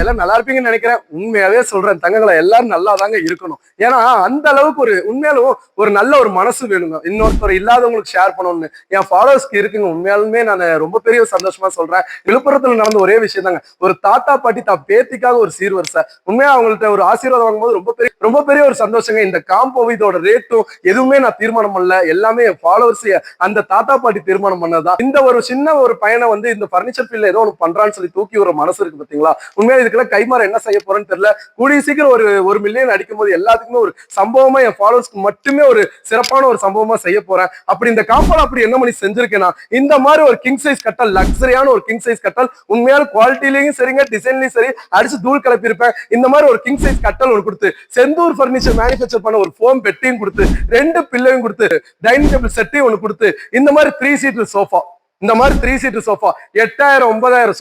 எல்லாம் நல்லா இருப்பீங்கன்னு நினைக்கிறேன். உண்மையாவே சொல்றேன் தங்கங்களை, எல்லாரும் நல்லா தாங்க இருக்கணும். ஏன்னா அந்த அளவுக்கு ஒரு உண்மையாலும் ஒரு நல்ல ஒரு மனசு வேணுங்க, இன்னொருத்தர் இல்லாதவங்களுக்கு ஷேர் பண்ணணும்னு. என் ஃபாலோவர்ஸ்க்கு இருக்குங்க. உண்மையாலுமே நான் ரொம்ப பெரிய சந்தோஷமா சொல்றேன். விழுப்புரத்துல நடந்த ஒரே விஷயம் தாங்க. ஒரு தாத்தா பாட்டி தான் பேத்திக்காக ஒரு சீர்வரிசை. உண்மையா அவங்கள்ட்ட ஒரு ஆசீர்வாதம் வாங்கும்போது ரொம்ப பெரிய ஒரு சந்தோஷங்க. இந்த காம்போ இதோட ரேட்டும் எதுவுமே நான் தீர்மானம் பண்ணல, எல்லாமே என் ஃபாலோவர்ஸ் அந்த தாத்தா பாட்டி தீர்மானம் பண்ணதான். இந்த ஒரு சின்ன ஒரு பையனை வந்து இந்த பர்னிச்சர் ஃபீல்ட்ல ஏதோ ஒன்று பண்றான்னு சொல்லி தூக்கி ஒரு மனசு இருக்கு பாத்தீங்களா. உண்மையா இதுக்கெல்லாம் கைமாற என்ன செய்ய போறேன்னு தெரியல. கூடிய சீக்கிரம் ஒரு மில்லியன் அடிக்கும் போது எல்லாத்துக்குமே ஒரு சம்பவமா என் ஃபாலோவர்ஸ்க்கு மட்டுமே ஒரு சிறப்பான ஒரு சம்பவமா செய்ய போறேன். அப்படி இந்த காம்போல அப்படி என்ன பண்ணி செஞ்சிருக்கேன்னா, இந்த மாதிரி ஒரு கிங் சைஸ் கட்டல், லக்ஸரியான ஒரு கிங் சைஸ் கட்டல், உண்மையான குவாலிட்டிலையும் சரிங்க, டிசைன்லயும் சரி, அடிச்சு தூள் கிளப்பி இருப்பேன். இந்த மாதிரி ஒரு கிங் சைஸ் கட்டல் ஒன்று கொடுத்து, செந்தூர் பர்னிச்சர் மேனுஃபேக்சர் பண்ண ஒரு ஃபோம் பெட்டியும் கொடுத்து, 2 பில்லையும் கொடுத்து, டைனிங் டேபிள் செட்டையும் ஒன்று கொடுத்து, இந்த மாதிரி 3 சீட்டர் சோஃபா, இந்த மாதிரி 3 சீட்டர் சோஃபா 8000 9000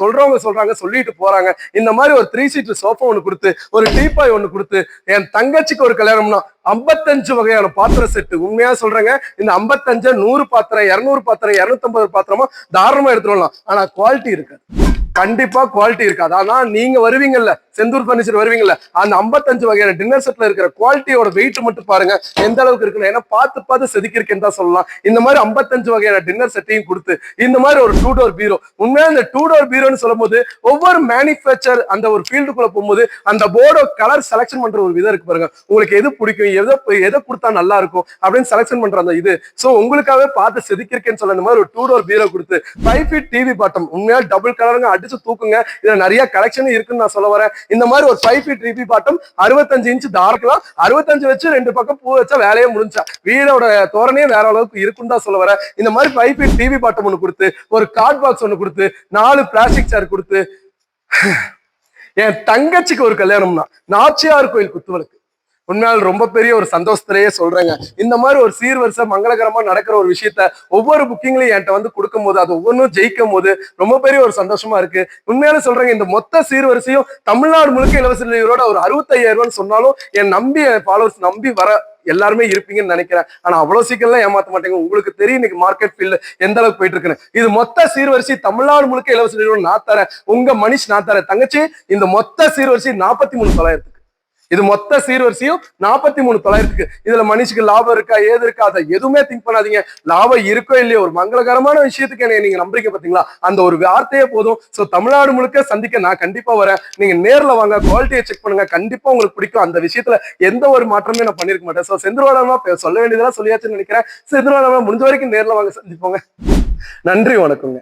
சொல்றாங்க சொல்லிட்டு போறாங்க. இந்த மாதிரி ஒரு 3 சீட்டர் சோஃபா ஒண்ணு கொடுத்து, ஒரு டீபாய் ஒண்ணு கொடுத்து, என் தங்கச்சிக்கு ஒரு கல்யாணம்னா 55 வகையான பாத்திர செட்டு. உண்மையா சொல்றேங்க, இந்த 55 100 பாத்திரம், 200 பாத்திரம், 250 பாத்திரமா தாராளமா எடுத்துடலாம். ஆனா குவாலிட்டி இருக்காது, கண்டிப்பா குவாலிட்டி இருக்காது. ஆனா நீங்க வருவீங்கல்ல, செந்தூர் பர்னிச்சர் வருவீங்கல்ல, அந்த 55 வகையான டின்னர் செட்ல இருக்கிற குவாலிட்டியோட வெயிட் மட்டும் பாருங்க எந்த அளவுக்கு இருக்குன்னு. ஏன்னா பார்த்து செதுக்கிருக்கேன்னு தான் சொல்லலாம். இந்த மாதிரி 55 வகையான டின்னர் செட்டையும் கொடுத்து, இந்த மாதிரி ஒரு 2 டோர் பீரோ. உண்மையா இந்த 2 டோர் பீரோன்னு சொல்லும் போது ஒவ்வொரு மேனுஃபேக்சர் அந்த ஒரு ஃபீல்டுக்குள்ள போகும்போது அந்த போர்டோ கலர் செலக்ஷன் பண்ற ஒரு விதம் இருக்கு பாருங்க. உங்களுக்கு எது பிடிக்கும், எதை கொடுத்தா நல்லா இருக்கும் அப்படின்னு செலக்ஷன் பண்ற அந்த இது. சோ உங்களுக்காகவே பார்த்து செதுக்கிருக்கேன்னு சொல்ல இந்த மாதிரி ஒரு 2 டோர் பீரோ கொடுத்து, 5 ஃபீட் டிவி பாட்டம், உண்மையா டபுள் கலருங்க, அடிச்சு தூக்குங்க. இதுல நிறைய கலெக்ஷன் இருக்குன்னு நான் சொல்ல வரேன். இந்த மாதிரி ஒரு 5 ஃபீட் டிவி பாட்டம் 65 இன்ச் தாராளம், 65 வச்சு 2 பக்கம் பூ வச்சா வேலையே முடிஞ்சா. வீடோட தோரணையே வேற அளவுக்கு இருக்குன்னு தான் சொல்ல வரேன். இந்த மாதிரி 5 ஃபீட் டிவி பாட்டம் ஒண்ணு கொடுத்து, ஒரு கார்ட் பாக்ஸ் ஒண்ணு கொடுத்து, 4 பிளாஸ்டிக் சேர் கொடுத்து, என் தங்கச்சிக்கு ஒரு கல்யாணம்னா நாச்சியார் கோயில் குத்துவலுக்கு உண்மையால் ரொம்ப பெரிய ஒரு சந்தோஷத்திலேயே சொல்றேங்க. இந்த மாதிரி ஒரு சீர்வரிசை மங்களகரமா நடக்கிற ஒரு விஷயத்த ஒவ்வொரு புக்கிங்லயும் என்கிட்ட வந்து கொடுக்கும் போது, அது ஒவ்வொன்றும் ஜெயிக்கும் போது ரொம்ப பெரிய ஒரு சந்தோஷமா இருக்கு. உண்மையால சொல்றேங்க, இந்த மொத்த சீர்வரிசையும் தமிழ்நாடு முழுக்க இலவச டெலிவரியோட ஒரு 65,000 ரூபான்னு சொன்னாலும் என் ஃபாலோவர்ஸ் நம்பி வர எல்லாருமே இருப்பீங்கன்னு நினைக்கிறேன். ஆனா அவ்வளவு சீக்கிரம் ஏமாத்த மாட்டேங்க. உங்களுக்கு தெரியும் இன்னைக்கு மார்க்கெட் ஃபீல்டு எந்த அளவுக்கு போயிட்டு இருக்குன்னு. இது மொத்த சீர்வரிசை தமிழ்நாடு முழுக்க இலவச டெலிவரி நான் தரேன், உங்க மனிஷ் நான் தரேன். தங்கச்சி இந்த மொத்த சீர்வரிசை 43,900. இது மொத்த சீர்வரிசையும் 43,900. இதுல மனுஷுக்கு லாபம் இருக்கா ஏது இருக்கா அதை எதுவுமே திங்க் பண்ணாதீங்க. லாபம் இருக்கோ இல்லையோ, ஒரு மங்களகரமான விஷயத்துக்கு என்ன நீங்க நம்புறீங்க பாத்தீங்களா, அந்த ஒரு வார்த்தையே போதும். சோ தமிழ்நாடு முழுக்க சந்திக்க நான் கண்டிப்பா வரேன். நீங்க நேர்ல வாங்க, குவாலிட்டியை செக் பண்ணுங்க, கண்டிப்பா உங்களுக்கு பிடிக்கும். அந்த விஷயத்துல எந்த ஒரு மாற்றமே நான் பண்ணிருக்க மாட்டேன். சோ செந்தில்வாடமா சொல்ல வேண்டியதெல்லாம் சொல்லியாச்சுன்னு நினைக்கிறேன். செந்தில்வாடமா முடிஞ்ச வரைக்கும் நேர்ல வாங்க, சந்திப்போங்க. நன்றி, வணக்கங்க.